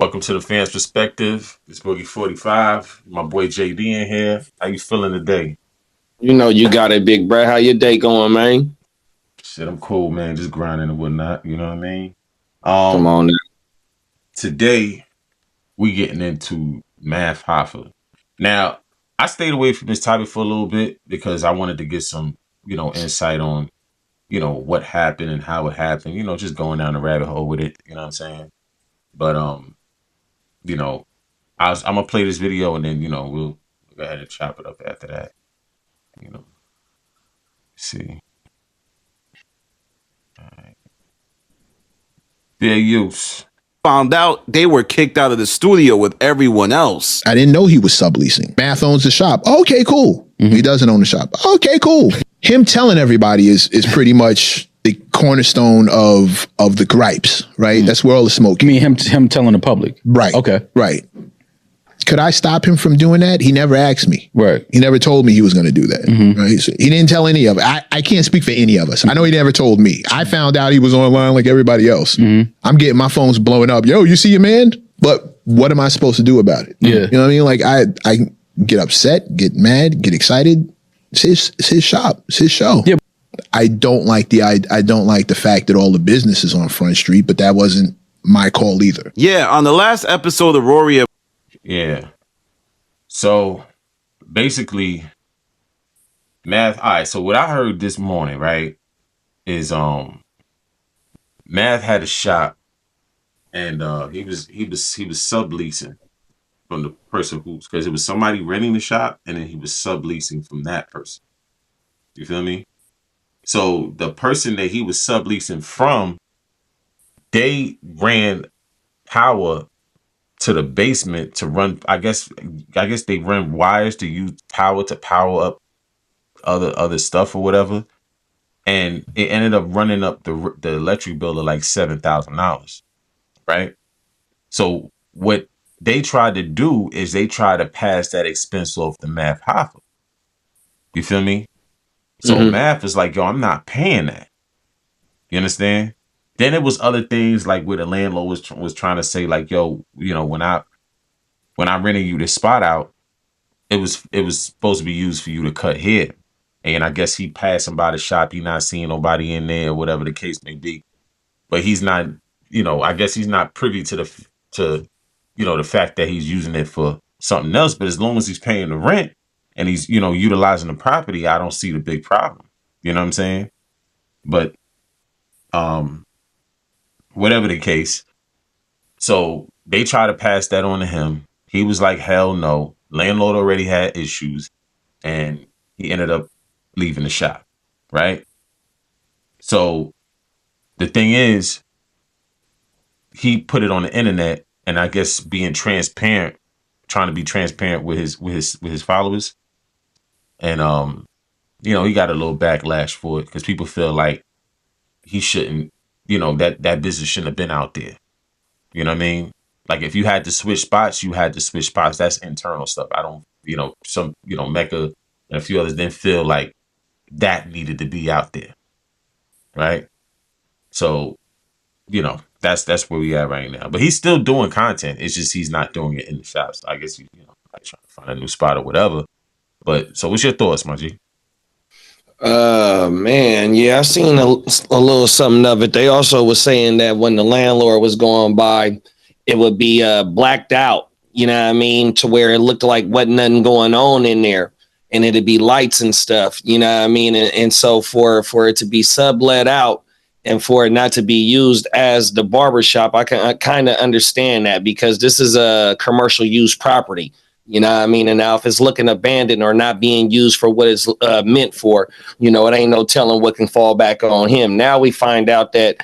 Welcome to the Fans Perspective. It's Boogie 45. My boy JD in here. How you feeling today? You know you got it, big bro. How your day going, man? Shit, I'm cool, man. Just grinding and whatnot. You know what I mean? Come on now. Today we getting into Math Hoffa. Now, I stayed away from this topic for a little bit because I wanted to get some, insight on, what happened and how it happened. Just going down the rabbit hole with it. You know what I'm saying? But you know, I'm gonna play this video and then we'll go ahead and chop it up after that. See. All right. Fair use. Found out they were kicked out of the studio with everyone else. I didn't know he was subleasing. Math owns the shop. Okay, cool. He doesn't own the shop. Okay, cool. Him telling everybody is pretty much the cornerstone of the gripes, right? That's where all the smoke. You mean him telling the public? Right. Okay. Right. Could I stop him from doing that? He never asked me. Right. He never told me he was going to do that. Right. So he didn't tell any of it. I can't speak for any of us. I know he never told me. I found out he was online like everybody else. I'm getting my phones blowing up. Yo, you see your man? But what am I supposed to do about it? Yeah. You know what I mean? Like I get upset, get mad, get excited. It's his shop. It's his show. Yeah. I don't like the fact that all the business is on Front Street, but that wasn't my call either. Yeah, on the last episode of Rory. Yeah. So basically, Math. All right. So what I heard this morning, right, is Math had a shop, and he was subleasing from the person because it was somebody renting the shop, and then he was subleasing from that person. You feel me? So the person that he was subleasing from, they ran power to the basement to run. I guess they run wires to use power to power up other stuff or whatever, and it ended up running up the electric bill to like $7,000, right? So what they tried to do is they tried to pass that expense off to Math Hoffa. You feel me? So Math is like, yo, I'm not paying that. You understand? Then it was other things like where the landlord was trying to say like, yo, when I rented you this spot out, it was supposed to be used for you to cut hair. And I guess he passing by the shop, he not seeing nobody in there or whatever the case may be. But he's not, I guess he's not privy to the fact that he's using it for something else. But as long as he's paying the rent and he's, utilizing the property, I don't see the big problem. You know what I'm saying? But whatever the case, so they try to pass that on to him. He was like, hell no. Landlord already had issues, and he ended up leaving the shop, right? So the thing is, he put it on the internet, and I guess being transparent, trying to be transparent with his followers, and he got a little backlash for it because people feel like he shouldn't. That business shouldn't have been out there. You know what I mean? Like if you had to switch spots, you had to switch spots. That's internal stuff. I don't, Mecca and a few others didn't feel like that needed to be out there. Right? So, that's where we at right now. But he's still doing content. It's just he's not doing it in the shops. I guess he's, like trying to find a new spot or whatever. But so what's your thoughts, my G? Man, yeah, I seen a little something of it. They also was saying that when the landlord was going by, it would be blacked out, you know what I mean, to where it looked like wasn't nothing going on in there, and it'd be lights and stuff, you know what I mean, and so for it to be sublet out and for it not to be used as the barbershop, I kind of understand that because this is a commercial use property. You know what I mean? And now if it's looking abandoned or not being used for what it's meant for, it ain't no telling what can fall back on him. Now we find out that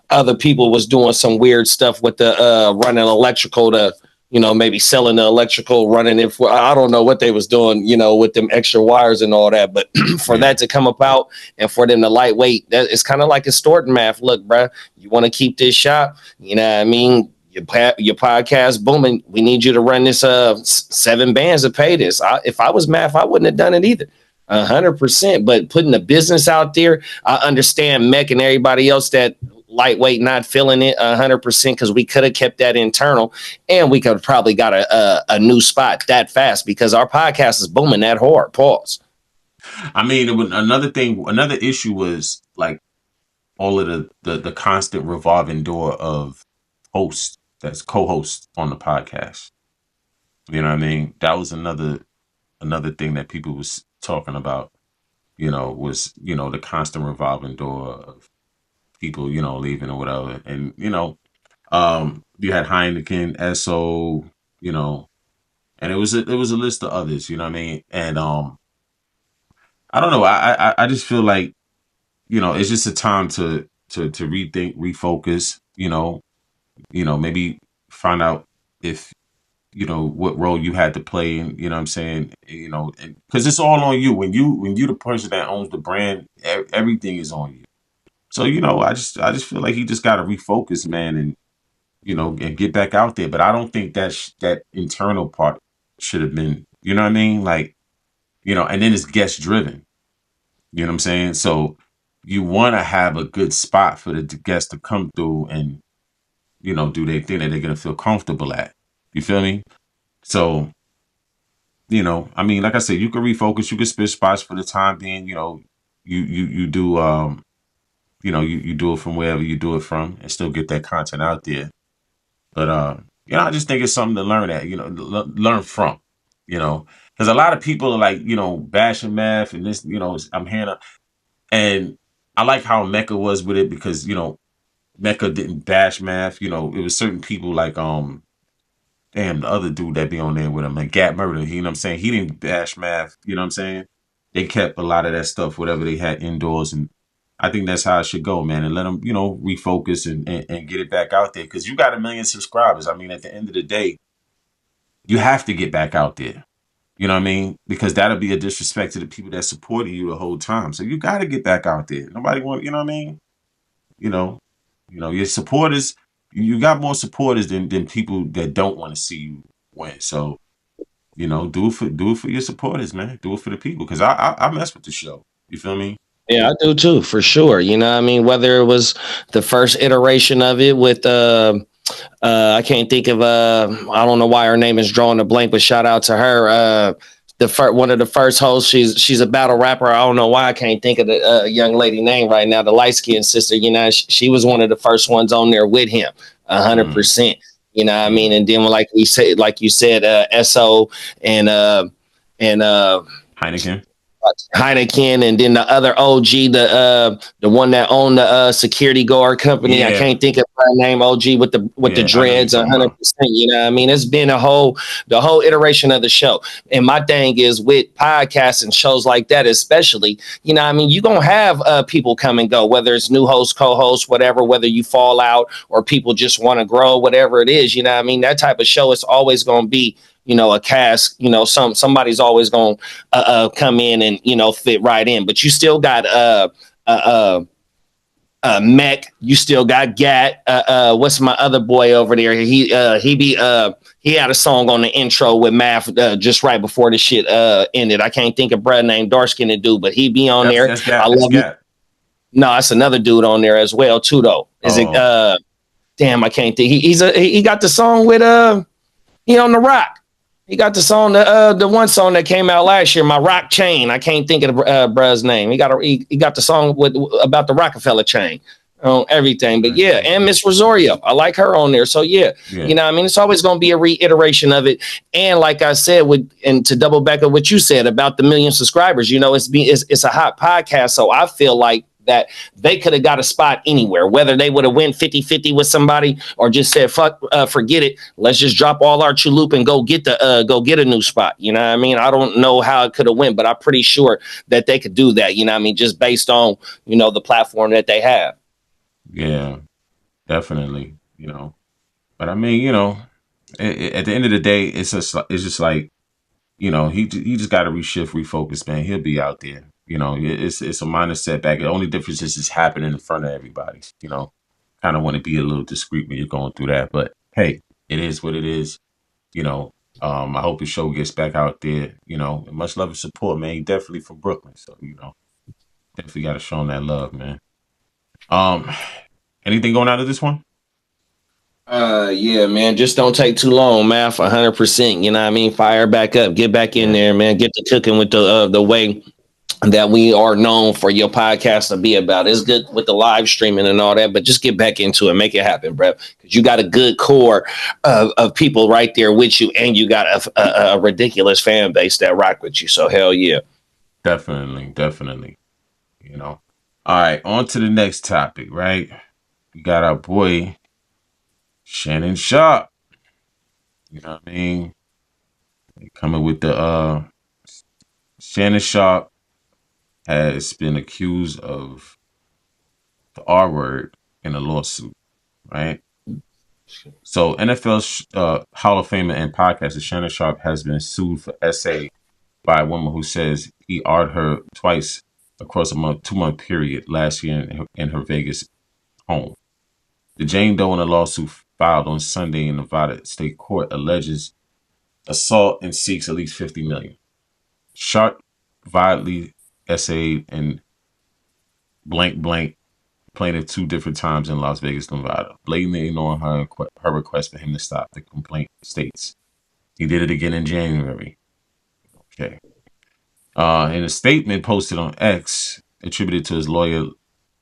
other people was doing some weird stuff with the running electrical to, maybe selling the electrical, running it for, I don't know what they was doing, with them extra wires and all that. But for that to come about and for them to lightweight, that it's kind of like extorting Math. Look, bro, you want to keep this shop? You know what I mean? Your podcast booming. We need you to run this 7 bands to pay this. If I was Math, I wouldn't have done it either. 100%. But putting the business out there, I understand Mech and everybody else that lightweight, not feeling it 100% because we could have kept that internal, and we could have probably got a new spot that fast because our podcast is booming that hard. Pause. I mean, another issue was like all of the constant revolving door of hosts that's co-hosts on the podcast. You know what I mean? That was another thing that people was talking about, was, the constant revolving door of people, leaving or whatever. And, you had Heineken, Esso, and it was a list of others, you know what I mean? And I don't know. I just feel like, it's just a time to rethink, refocus, maybe find out if, what role you had to play in, you know what I'm saying? And because it's all on you. When you the person that owns the brand, everything is on you. So, I just feel like he just got to refocus, man, and, and get back out there. But I don't think that internal part should have been, you know what I mean? Like, and then it's guest driven. You know what I'm saying? So you want to have a good spot for the guests to come through and, do their thing that they're going to feel comfortable at. You feel me? So, I mean, like I said, you can refocus, you can spit spots for the time being, you do, you do it from wherever you do it from and still get that content out there. But, I just think it's something to learn at, learn from, because a lot of people are like, bashing math and this, I'm hearing, and I like how Mecca was with it because, Mecca didn't bash math. It was certain people like, damn, the other dude that be on there with him, like Gap Murder, you know what I'm saying? He didn't bash math, you know what I'm saying? They kept a lot of that stuff, whatever they had indoors. And I think that's how it should go, man. And let them, refocus and get it back out there. Because you got 1 million subscribers. I mean, at the end of the day, you have to get back out there. You know what I mean? Because that'll be a disrespect to the people that supported you the whole time. So you got to get back out there. Nobody want, you know what I mean? You know, your supporters, you got more supporters than people that don't want to see you win. So, do it for your supporters, man. Do it for the people. Because I mess with the show. You feel me? Yeah, I do too, for sure. You know what I mean? Whether it was the first iteration of it with I can't think of I don't know why her name is drawing a blank, but shout out to her. One of the first hosts. She's a battle rapper. I don't know why I can't think of the young lady name right now. The light skinned sister. She was one of the first ones on there with him. 100%. You know what I mean? And then like you said, So and Heineken. Heineken, and then the other OG, the one that owned the security guard company. Yeah. I can't think of her name. OG with the dreads, 100%. You know what I mean? It's been the whole iteration of the show. And my thing is with podcasts and shows like that, especially, you know what I mean? You're gonna have people come and go, whether it's new hosts, co-hosts, whatever, whether you fall out or people just want to grow, whatever it is. You know what I mean? That type of show is always gonna be, a cast, somebody's always going to come in and, fit right in, but you still got Mech, you still got Gat, what's my other boy over there? He had a song on the intro with Math just right before the shit ended. I can't think of bruh named dark skinned dude, but he be on there. That's Gat, I love him. No, that's another dude on there as well too though. Is it damn, I can't think. He got the song with he on the rock. He got the song, the one song that came out last year, My Rock Chain. I can't think of the bruh's name. He got the song about the Rockefeller chain on everything. But yeah, and Miss Rosario, I like her on there. So yeah, you know what I mean? It's always going to be a reiteration of it. And like I said, and to double back on what you said about the 1 million subscribers, it's a hot podcast. So I feel like that they could have got a spot anywhere, whether they would have went 50-50 with somebody or just said, fuck, forget it. Let's just drop all our chalup and go get a new spot. You know what I mean? I don't know how it could have went, but I'm pretty sure that they could do that. You know what I mean? Just based on, the platform that they have. Yeah, definitely, but I mean, at the end of the day, it's just like, he just got to refocus, man. He'll be out there. It's a minor setback. The only difference is it's happening in front of everybody. Kind of want to be a little discreet when you're going through that. But hey, it is what it is. I hope his show gets back out there. And much love and support, man. He definitely from Brooklyn, so definitely got to show him that love, man. Anything going out of this one? Yeah, man. Just don't take too long, man. 100%. You know what I mean? Fire back up. Get back in Yeah, there, man. Get to cooking with the way that we are known for your podcast to be about. It's good with the live streaming and all that, but just get back into it. Make it happen, bro. Because you got a good core of people right there with you, and you got a ridiculous fan base that rock with you. So hell yeah. definitely. You know. All right, on to the next topic, right? We got our boy Shannon Sharp. You know what I mean? Coming with the Shannon Sharp has been accused of the R word in a lawsuit, right? So NFL Hall of Famer and podcaster Shannon Sharp has been sued for SA by a woman who says he R'd her twice across a 2-month period last year in her Vegas home. The Jane Doe in a lawsuit filed on Sunday in Nevada State Court alleges assault and seeks at least $50 million. Sharp violently essayed and blank plaintiff 2 different times in Las Vegas, Nevada, blatantly ignoring her request for him to stop. The complaint states he did it again in January. Okay. In a statement posted on X, attributed to his lawyer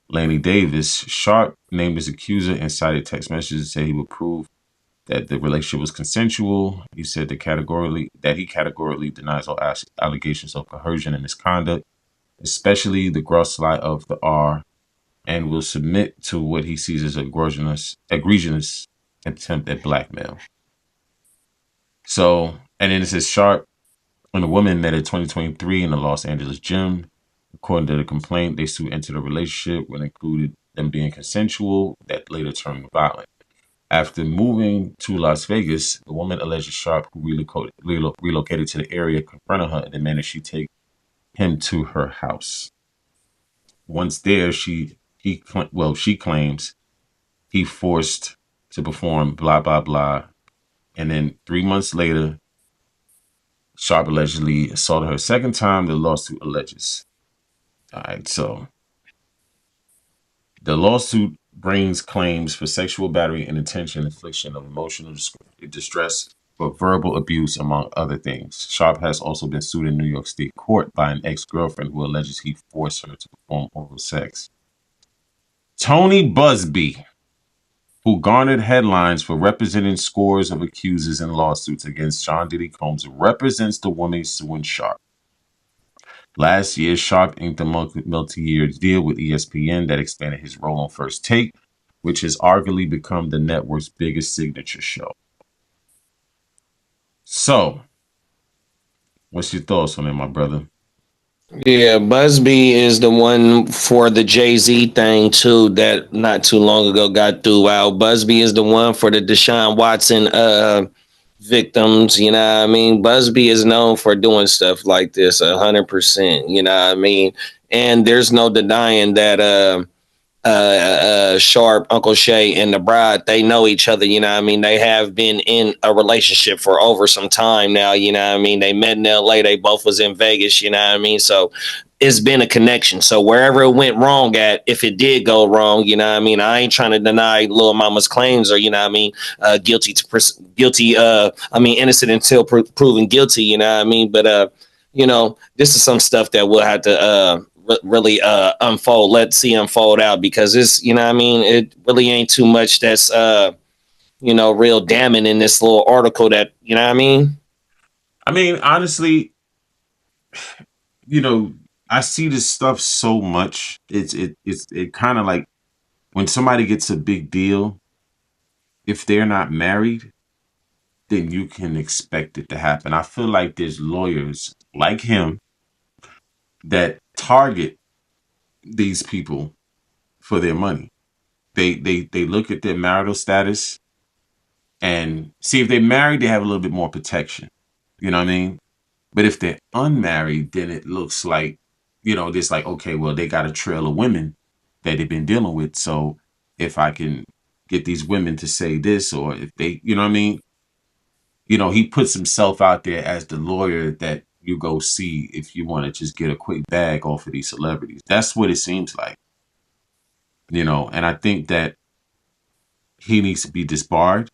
Laney Davis, Sharp named his accuser and cited text messages to say he would prove that the relationship was consensual. He said that he categorically denies all allegations of coercion and misconduct, especially the gross slight of the R, and will submit to what he sees as egregious attempt at blackmail. So, and then it says Sharp and the woman met in 2023 in the Los Angeles gym. According to the complaint, they soon entered a relationship, which included them being consensual, that later turned violent. After moving to Las Vegas, the woman alleges Sharp, who relocated to the area, confronted her and demanded she take him to her house. Once there, she claims he forced to perform blah blah blah, and then 3 months later, Sharp allegedly assaulted her a second time. The lawsuit alleges. All right, so the lawsuit brings claims for sexual battery and intentional infliction of emotional distress for verbal abuse, among other things. Sharp has also been sued in New York State court by an ex-girlfriend who alleges he forced her to perform oral sex. Tony Busby, who garnered headlines for representing scores of accusers in lawsuits against Sean Diddy Combs, represents the woman suing Sharp. Last year, Sharp inked a multi-year deal with ESPN that expanded his role on First Take, which has arguably become the network's biggest signature show. So, what's your thoughts on it, my brother? Yeah, Busby is the one for the Jay-Z thing too that not too long ago got threw out. Busby is the one for the Deshaun Watson victims, you know what I mean? Busby is known for doing stuff like this 100%, you know what I mean? And there's no denying that Sharp, Uncle Shay, and the bride, they know each other, you know what I mean? They have been in a relationship for over some time now, you know what I mean? They met in LA, they both was in Vegas, you know what I mean? So it's been a connection. So wherever it went wrong at, if it did go wrong, you know what I mean? I ain't trying to deny Lil Mama's claims or, you know what I mean, innocent until proven guilty, you know what I mean? But this is some stuff that we'll have to really unfold. Let's see unfold out because it's, you know what I mean, it really ain't too much that's real damning in this little article that, you know what I mean? I mean, honestly, I see this stuff so much. It kind of like when somebody gets a big deal, if they're not married, then you can expect it to happen. I feel like there's lawyers like him that target these people for their money. They look at their marital status and see if they're married, they have a little bit more protection. You know what I mean? But if they're unmarried, then it looks like, there's like, okay, well, they got a trail of women that they've been dealing with. So if I can get these women to say this, or if they, you know what I mean? He puts himself out there as the lawyer that you go see if you want to just get a quick bag off of these celebrities. That's what it seems like. And I think that he needs to be disbarred.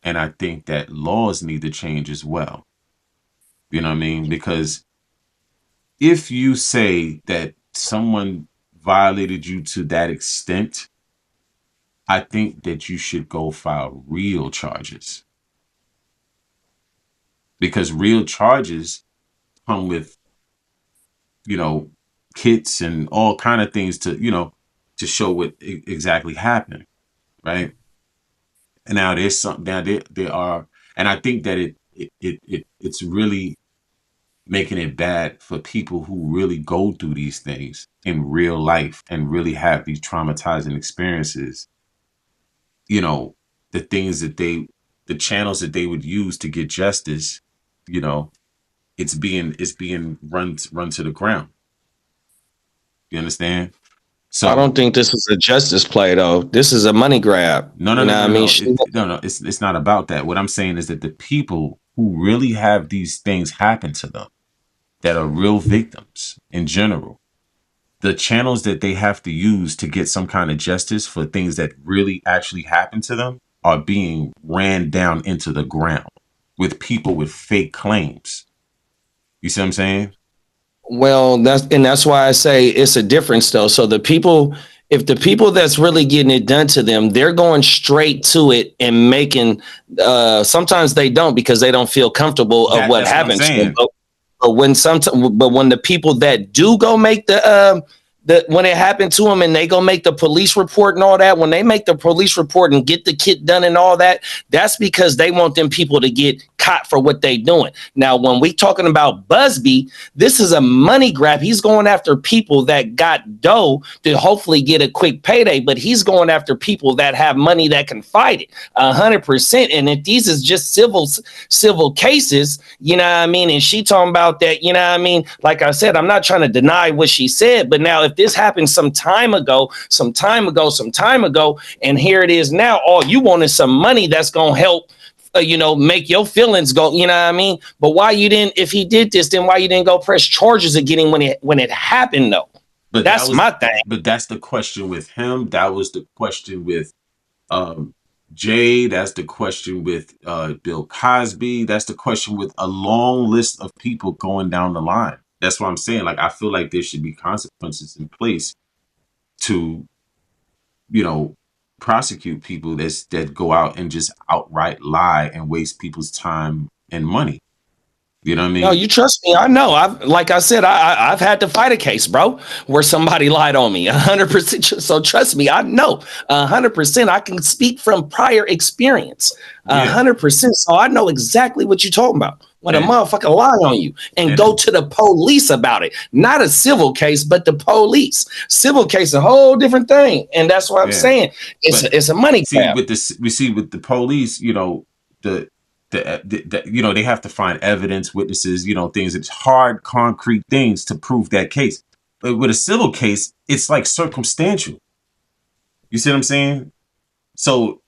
And I think that laws need to change as well. You know what I mean? Because if you say that someone violated you to that extent, I think that you should go file real charges. Because real charges come with, you know, kits and all kind of things to, you know, to show what exactly happened, right? And now there's some now there are, and I think that it's really making it bad for people who really go through these things in real life and really have these traumatizing experiences. You know, the things that the channels that they would use to get justice, you know, it's being run to the ground. You understand? I So don't think this is a justice play though. This is a money grab. no, no, You no, know what I no, mean? no. No, no. It's not about that. What I'm saying is that the people who really have these things happen to them, that are real victims in general, the channels that they have to use to get some kind of justice for things that really actually happen to them are being ran down into the ground with people with fake claims. You see what I'm saying? Well, that's why I say it's a difference though. So the people, if the people that's really getting it done to them, they're going straight to it and making. Sometimes they don't because they don't feel comfortable of what That's what I'm happened to them. saying. But when the people that do go make the when it happened to them and they go make the police report and all that, when they make the police report and get the kit done and all that, that's because they want them people to get caught for what they doing. Now, when we talking about Busby, this is a money grab. He's going after people that got dough to hopefully get a quick payday, but he's going after people that have money that can fight it 100%. And if these is just civil cases, you know what I mean? And she talking about that, you know what I mean? Like I said, I'm not trying to deny what she said, but now if this happened some time ago, and here it is now, all you want is some money that's going to help make your feelings go, you know what I mean? But why you didn't, if he did this, then why you didn't go press charges against him when it happened though? But that That's was my thing. but that's the question with him. That was the question with um Jay. That's the question with Bill Cosby. That's the question with a long list of people going down the line. That's what I'm saying. Like I feel like there should be consequences in place to, you know, prosecute people that go out and just outright lie and waste people's time and money. You know what I No, mean? you trust me. I know. Like I said, I've had to fight a case, bro, where somebody lied on me 100%. So trust me, I know 100%. I can speak from prior experience Yeah. 100%. So I know exactly what you're talking about. When a And motherfucker lie on you and and go to the police about it, not a civil case, but the police. Civil case, a whole different thing. And that's what I'm yeah. saying. But It's a money see, grab. with this, we see with the police, you know, the you know, they have to find evidence, witnesses, you know, things. It's hard, concrete things to prove that case. But with a civil case, it's like circumstantial. You see what I'm saying? So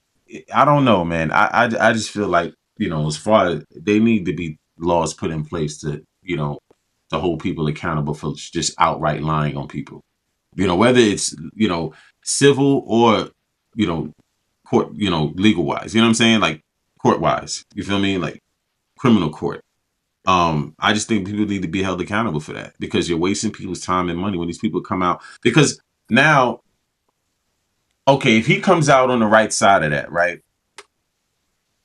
I don't know, man. I just feel like, you know, as far as they need to be laws put in place to, you know, to hold people accountable for just outright lying on people. You know, whether it's, you know, civil or, you know, court, you know, legal wise. You know what I'm saying? Like court wise. You feel me? Like criminal court. I just think people need to be held accountable for that because you're wasting people's time and money when these people come out. Because now, okay, if he comes out on the right side of that, right,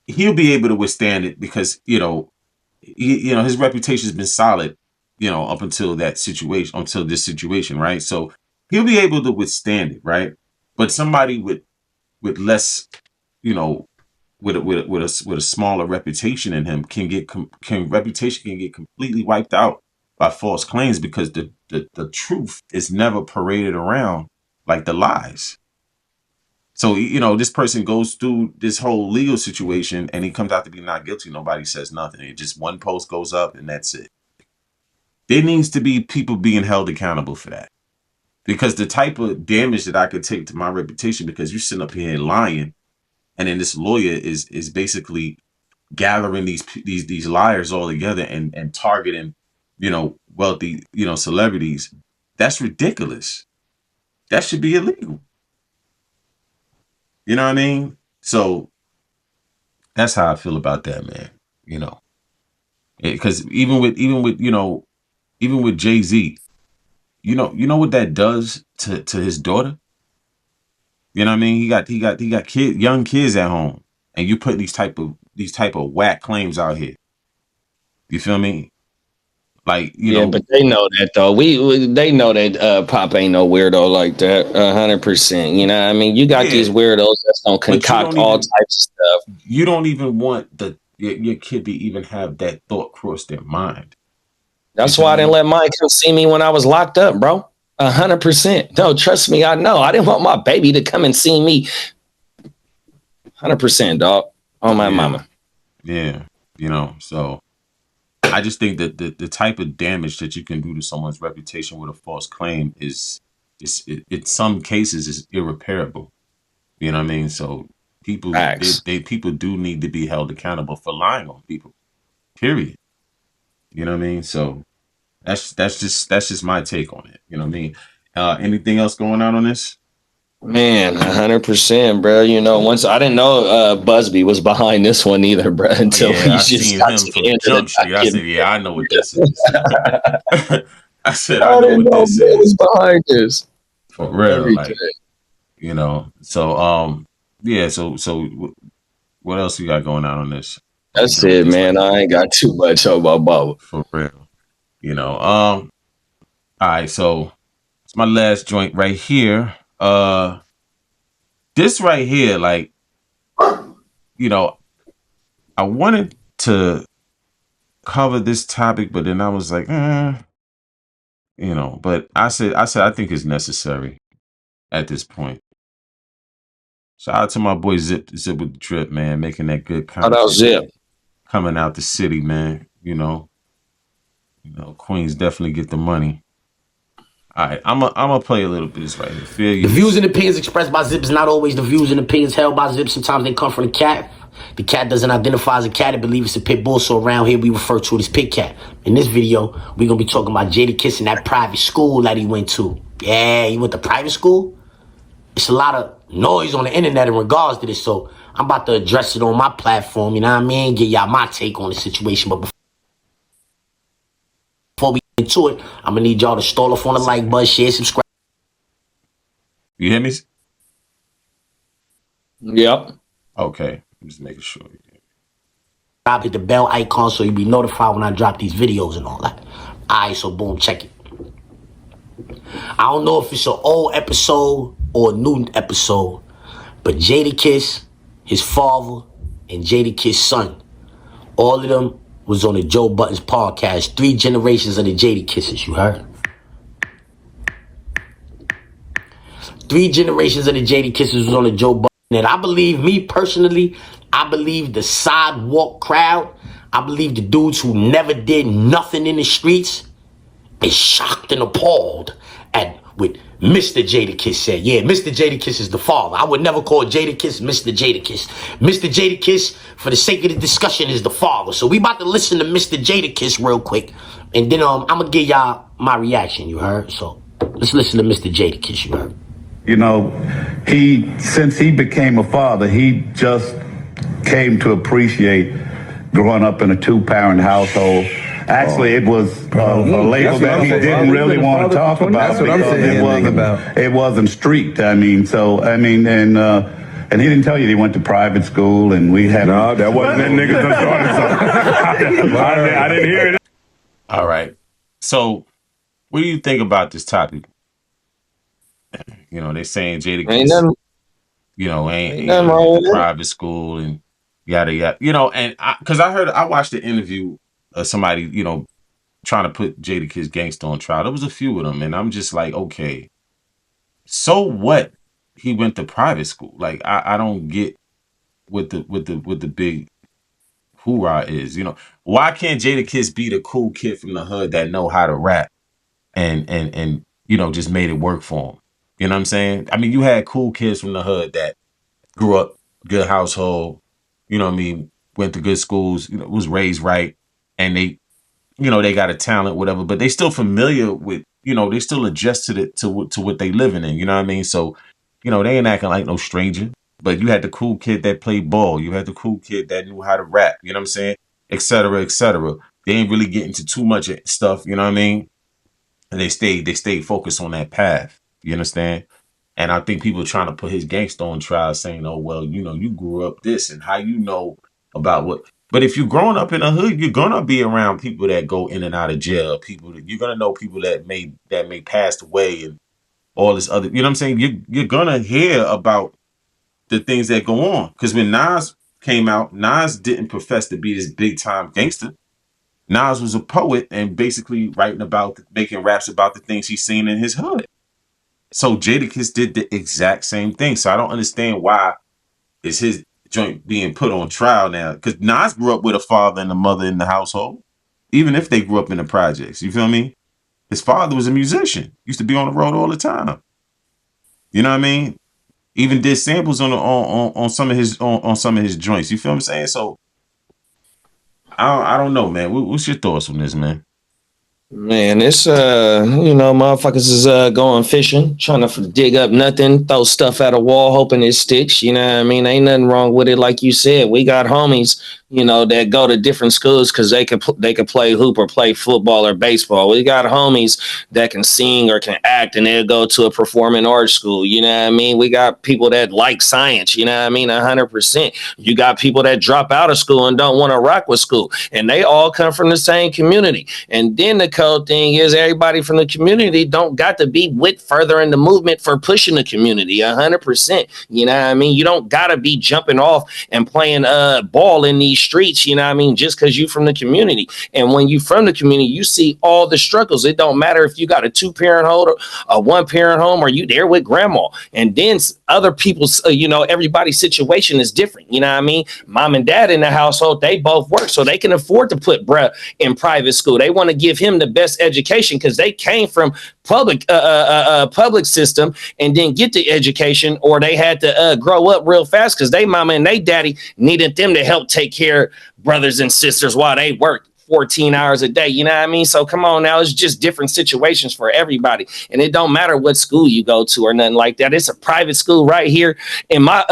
he'll be able to withstand it because, you know, his reputation has been solid, you know, up until that situation, until this situation, right? So he'll be able to withstand it, right? But somebody with less, you know, with a smaller reputation in him reputation can get completely wiped out by false claims because the truth is never paraded around like the lies. So, you know, this person goes through this whole legal situation and he comes out to be not guilty. Nobody says nothing. It just one post goes up and that's it. There needs to be people being held accountable for that. Because the type of damage that I could take to my reputation because you're sitting up here and lying, and then this lawyer is basically gathering these liars all together and targeting, you know, wealthy, you know, celebrities. That's ridiculous. That should be illegal. You know what I mean? So that's how I feel about that, man. You know, because even with Jay-Z, you know what that does to his daughter. You know what I mean? He got young kids at home, and you put these type of whack claims out here. You feel me? Like, Yeah, but they know that though. They know that Pop ain't no weirdo like that. 100%. You know what I mean? You got these yeah, weirdos that's gonna but concoct all types of stuff. you don't even want your kid to even have that thought cross their mind. You That's feel why I didn't me? let mine come see me when I was locked up, bro. 100%. No, trust me, I know. I didn't want my baby to come and see me. 100%, dog. On my Yeah, mama. yeah. So I just think that the type of damage that you can do to someone's reputation with a false claim in some cases is irreparable. You know what I mean? So Facts. people do need to be held accountable for lying on people. Period. You know what I mean? So that's just my take on it. You know what I mean? Anything else going on this? Man, 100%, bro. You know, once I didn't know Busby was behind this one either, bro, Oh, until we yeah, I just seen got him to the from end of the Jump Street. I said, yeah, I know what this is. documentary. I said, I I know didn't what know this Bill was is. behind this. For real. Everything. Like, so yeah, what else you got going on this? Are we That's done with it, this right man. here? I ain't got too much on my bubble. For real. All right, so it's my last joint right here. This right here, like, you know, I wanted to cover this topic, but then I was like, but I think it's necessary at this point. Shout out to my boy Zip with the drip, man, making that good Oh, that was content, it. coming out the city, man. Queens definitely get the money. All right, I'm gonna play a little bit of this right here. Fair The views use. and opinions expressed by Zip is not always the views and opinions held by Zip. Sometimes they come from the cat. The cat doesn't identify as a cat and believes it's a pit bull, so around here we refer to it as pit cat. In this video, we're going to be talking about Jadakiss and that private school that he went to. Yeah, he went to private school? It's a lot of noise on the internet in regards to this, so I'm about to address it on my platform, you know what I mean? Get y'all my take on the situation, but before we get into it, I'm going to need y'all to stall off on the like button, share, subscribe. You hear me? Yep. Okay, I'm just making sure. Hit the bell icon so you'll be notified when I drop these videos and all that. Alright, so boom, check it. I don't know if it's an old episode or a new episode, but Jadakiss, his father, and Jadakiss' son, all of them was on the Joe Budden's podcast. 3 generations of the Jadakisses, you heard? 3 generations of the Jadakisses was on the Joe Budden. And I believe, me personally, I believe the sidewalk crowd, I believe the dudes who never did nothing in the streets is shocked and appalled at what Mr. Jadakiss said. Yeah, Mr. Jadakiss is the father. I would never call Jadakiss Mr. Jadakiss. Mr. Jadakiss, for the sake of the discussion, is the father. So we about to listen to Mr. Jadakiss real quick, and then I'm gonna give y'all my reaction. You heard? So let's listen to Mr. Jadakiss. You heard? Since he became a father, he just came to appreciate growing up in a 2-parent household. Actually, it was a label that he didn't really want to talk about because it wasn't street. And he didn't tell you he went to private school, and we had that wasn't that niggas done started. I didn't hear it. All right. So, what do you think about this topic? They're saying Ain't Jadakiss, nothing, ain't nothing wrong with it. private school and yada yada. And because I watched the interview of somebody, trying to put Jadakiss Gangsta on trial. There was a few of them, and I'm just like, okay, so what? He went to private school. Like, I don't get what the big hoorah is. Why can't Jadakiss be the cool kid from the hood that know how to rap and just made it work for him? You know what I'm saying? I mean, you had cool kids from the hood that grew up good household, what I mean, went to good schools, was raised right, and they got a talent, whatever, but they still familiar with, they still adjust to what they living in, you know what I mean? So, they ain't acting like no stranger. But you had the cool kid that played ball. You had the cool kid that knew how to rap. You know what I'm saying? Et cetera, et cetera. They ain't really get into too much stuff. You know what I mean? And they stayed focused on that path. You understand? And I think people are trying to put his gangster on trial, saying, "Oh well, you know, you grew up this, and how you know about what." But if you're growing up in a hood, you're gonna be around people that go in and out of jail. People that you're gonna know people that may passed away and all this other. You know what I'm saying? You're gonna hear about the things that go on. Because when Nas came out, Nas didn't profess to be this big time gangster. Nas was a poet and basically writing about making raps about the things he's seen in his hood. So Jadakiss did the exact same thing. So I don't understand why is his joint being put on trial now. Because Nas grew up with a father and a mother in the household, even if they grew up in the projects. You feel me? His father was a musician, used to be on the road all the time. You know what I mean? Even did samples on some of his on some of his joints. You feel what I'm saying? So I don't know, man. What's your thoughts on this, man? Man, it's motherfuckers is going fishing, trying to dig up nothing, throw stuff at a wall, hoping it sticks. You know what I mean? Ain't nothing wrong with it. Like you said, we got homies, that go to different schools because they could play hoop or play football or baseball. We got homies that can sing or can act, and they'll go to a performing arts school. You know what I mean? We got people that like science. You know what I mean? 100%. You got people that drop out of school and don't want to rock with school, and they all come from the same community. And then the cold thing is everybody from the community don't got to be with further in the movement for pushing the community 100%. You know what I mean? You don't got to be jumping off and playing ball in these streets, you know what I mean, just because you from the community. And when you from the community, you see all the struggles. It don't matter if you got a 2-parent home or a 1-parent home, or you there with grandma. And then other people's, everybody's situation is different. You know what I mean? Mom and dad in the household, they both work, so they can afford to put bruh in private school. They want to give him the best education because they came from public system and didn't get the education, or they had to grow up real fast because they mama and they daddy needed them to help take care of brothers and sisters while they worked 14 hours a day. You know what I mean? So come on now, it's just different situations for everybody. And it don't matter what school you go to or nothing like that. It's a private school right here in my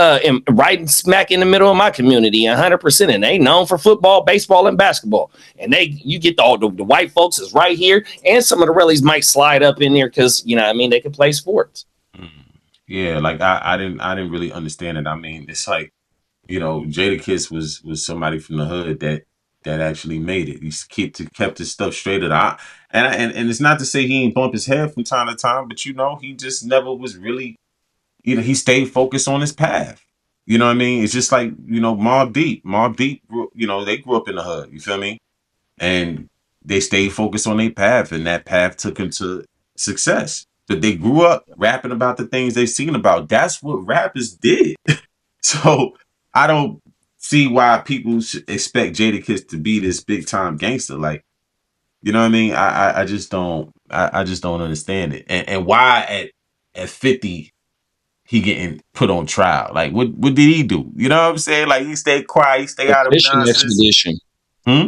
right smack in the middle of my community, 100%. And they known for football, baseball, and basketball. And you get the white folks is right here, and some of the rallies might slide up in there because, you know what I mean, they can play sports. Yeah, like I didn't really understand it. I mean, it's like, Jadakiss was somebody from the hood that actually made it. He kept his stuff straight. And it's not to say he ain't bump his head from time to time, but he just never was really, he stayed focused on his path. You know what I mean? It's just like, Mobb Deep. Mobb Deep, they grew up in the hood. You feel me? And they stayed focused on their path, and that path took them to success. But they grew up rapping about the things they seen about. That's what rappers did. So I don't see why people should expect Jadakiss to be this big time gangster. Like, you know what I mean? I just don't. I just don't understand it. And why at 50 he getting put on trial? Like, what did he do? You know what I'm saying? Like, he stayed quiet, he stayed out of Fishing nonsense. expedition. Hmm?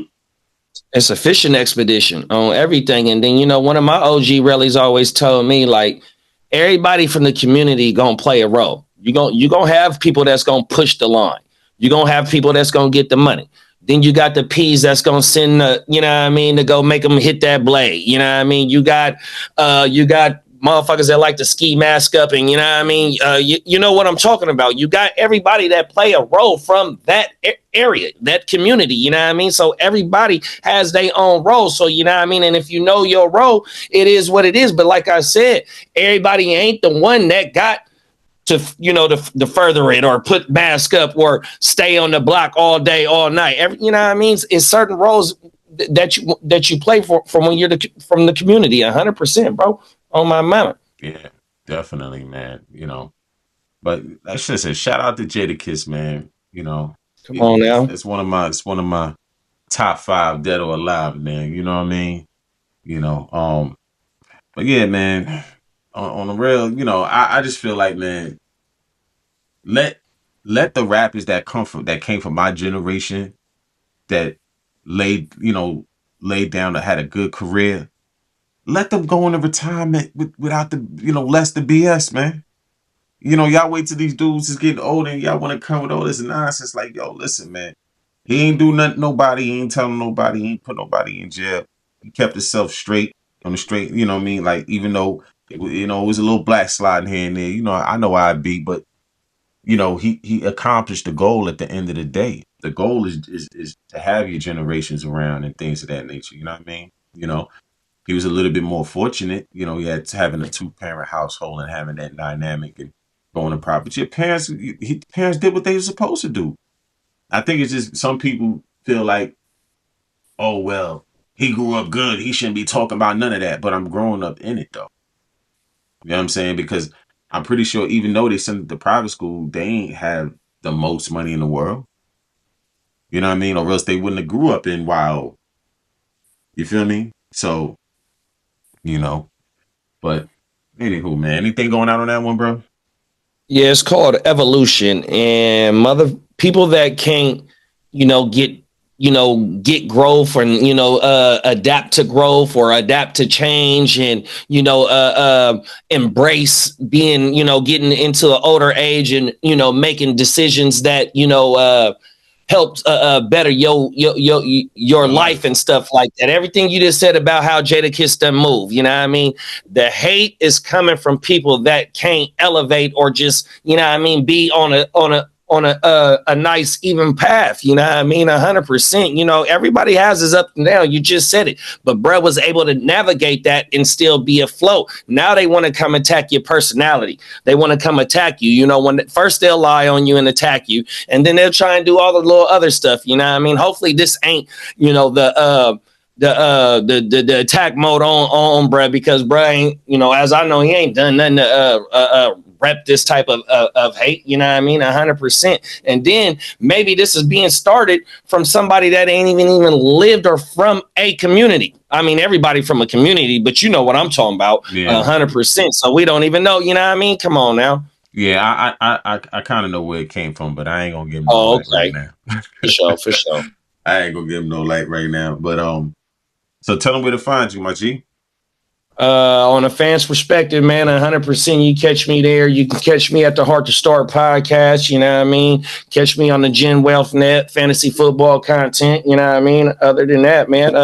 It's a fishing expedition on everything. And then, one of my OG rallies always told me, like, everybody from the community gonna play a role. You gonna have people that's gonna push the line. You're gonna have people that's gonna get the money. Then you got the P's that's gonna send the, you know what I mean, to go make them hit that blade. You know what I mean? You got motherfuckers that like to ski mask up, and you know what I mean? You know what I'm talking about. You got everybody that play a role from that area, that community, you know what I mean? So everybody has their own role. So, you know what I mean? And if you know your role, it is what it is. But like I said, everybody ain't the one that got to, to further it or put mask up or stay on the block all day, all night. You know what I mean? It's certain roles that you play for from when you're from the community, 100%, bro. On my mama. Yeah, definitely, man. But that's just a shout out to Jadakiss, man. Come on now. It's one of my top 5 dead or alive, man. You know what I mean? But yeah, man. On the real, I just feel like, man, let the rappers that came from my generation that laid down, that had a good career. Let them go into retirement without the less the BS, man. y'all wait till these dudes is getting older and y'all want to come with all this nonsense. Like, yo, listen, man. He ain't do nothing to nobody. He ain't telling nobody. He ain't put nobody in jail. He kept himself straight on the straight. You know what I mean? Like, even though, it was a little black sliding here and there. I know I'd be, but, he accomplished the goal at the end of the day. The goal is to have your generations around and things of that nature. You know what I mean? He was a little bit more fortunate. He had having a 2-parent household and having that dynamic and going to private. Your parents did what they were supposed to do. I think it's just some people feel like, oh, well, he grew up good. He shouldn't be talking about none of that. But I'm growing up in it, though. You know what I'm saying? Because I'm pretty sure even though they send it to private school, they ain't have the most money in the world. You know what I mean? Or else they wouldn't have grew up in wild. You feel me? So, but anywho, man, anything going out on that one, bro? Yeah, it's called evolution, and people that can't, get growth and adapt to growth or adapt to change, and embrace being, getting into an older age and making decisions that helps better your life and stuff like that. Everything you just said about how Jadakiss done move, you know what I mean? The hate is coming from people that can't elevate or just, be on a nice even path, you know what I mean? 100%. Everybody has his up and down. You just said it, but Brett was able to navigate that and still be afloat. Now they want to come attack your personality. They want to come attack you. When first they'll lie on you and attack you, and then they'll try and do all the little other stuff. You know what I mean? Hopefully this ain't, the attack mode on Brett, because Brett ain't, as I know, he ain't done nothing to rep this type of hate, you know what I mean? 100%. And then maybe this is being started from somebody that ain't even lived or from a community. I mean, everybody from a community, but you know what I'm talking about. Yeah. 100%. So we don't even know, you know what I mean? Come on now. Yeah, I kind of know where it came from, but I ain't gonna give him no light right now. For sure. I ain't gonna give him no light right now. But so tell them where to find you, my G. On a fan's perspective, man, 100%. You catch me there. You can catch me at the Heart to Start podcast. You know what I mean? Catch me on the Gen Wealth Net fantasy football content. You know what I mean? Other than that, man,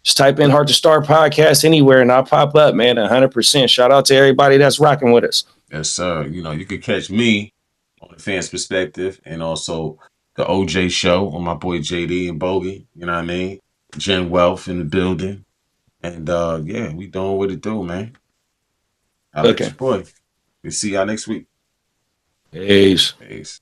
just type in Heart to Start podcast anywhere and I'll pop up, man. 100%. Shout out to everybody that's rocking with us. Yes, sir. You can catch me on the fan's perspective and also the OJ show on my boy JD and Bogey. You know what I mean? Gen Wealth in the building. And yeah, we doing what it do, man. I like your boy. We'll see y'all next week. Peace. Peace.